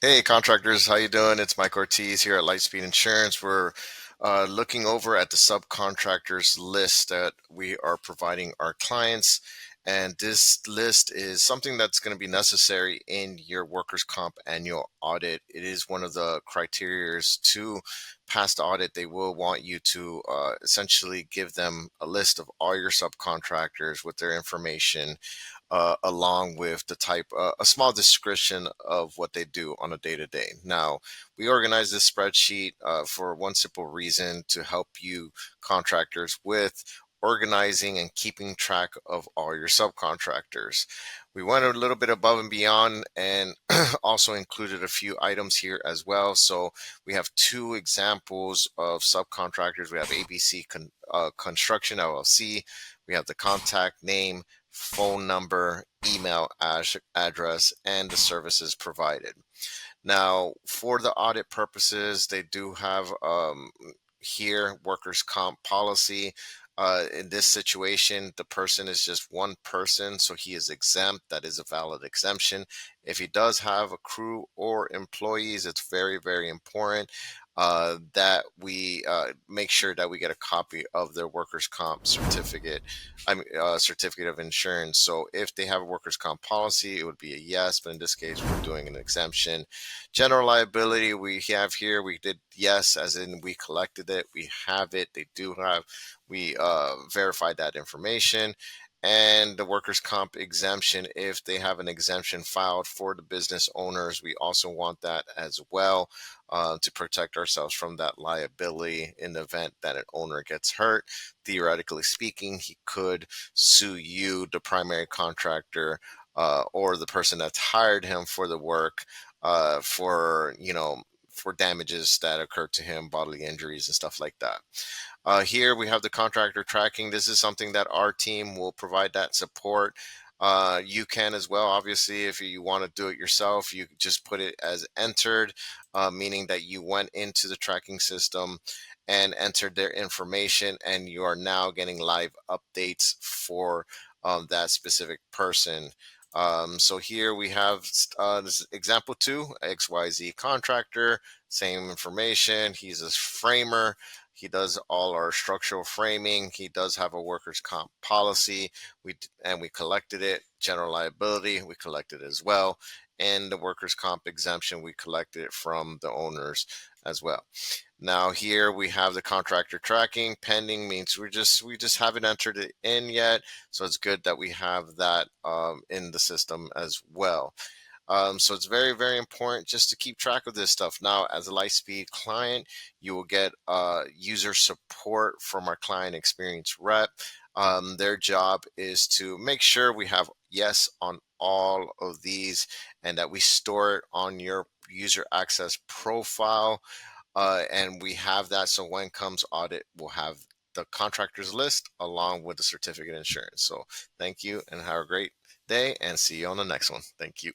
Hey contractors, how you doing? It's Mike Ortiz here at Lightspeed Insurance. We're looking over at the subcontractors list that we are providing our clients. And this list is something that's going to be necessary in your workers' comp annual audit. It is one of the criterias to pass the audit. They will want you to essentially give them a list of all your subcontractors with their information, along with the type, a small description of what they do on a day to day. Now, we organize this spreadsheet for one simple reason: to help you contractors with organizing and keeping track of all your subcontractors. We went a little bit above and beyond and also included a few items here as well. So we have two examples of subcontractors. We have Construction LLC. We have the contact name, phone number, email address, and the services provided. Now, for the audit purposes, they do have here workers' comp policy. In this situation, the person is just one person, so he is exempt. That is a valid exemption. If he does have a crew or employees, it's very, very important that we make sure that we get a copy of their workers' comp certificate. Certificate of insurance. So if they have a workers' comp policy, it would be a yes, but in this case, we're doing an exemption. General liability, we have here, we did yes, as in we collected it, we have it, they do have, we verified that information. And the workers' comp exemption, if they have an exemption filed for the business owners, we also want that as well, to protect ourselves from that liability in the event that an owner gets hurt. Theoretically speaking, he could sue you, the primary contractor, or the person that's hired him for the work, for damages that occurred to him, bodily injuries and stuff like that. Here we have the contractor tracking. This is something that our team will provide that support. You can as well. Obviously, if you want to do it yourself, you just put it as entered, meaning that you went into the tracking system and entered their information, and you are now getting live updates for that specific person. So here we have this example 2, XYZ contractor, same information. He's a framer. He does all our structural framing. He does have a workers' comp policy. We collected it. General liability, we collected it as well. And the workers' comp exemption, we collected it from the owners as well. Now here we have the contractor tracking. Pending means we just haven't entered it in yet, so it's good that we have that in the system as well. So it's very, very important just to keep track of this stuff. Now, as a Lightspeed client, you will get user support from our client experience rep. Their job is to make sure we have yes on all of these, and that we store it on your user access profile. And we have that, so when comes audit, we'll have the contractors list along with the certificate insurance. So thank you and have a great day, and see you on the next one. Thank you.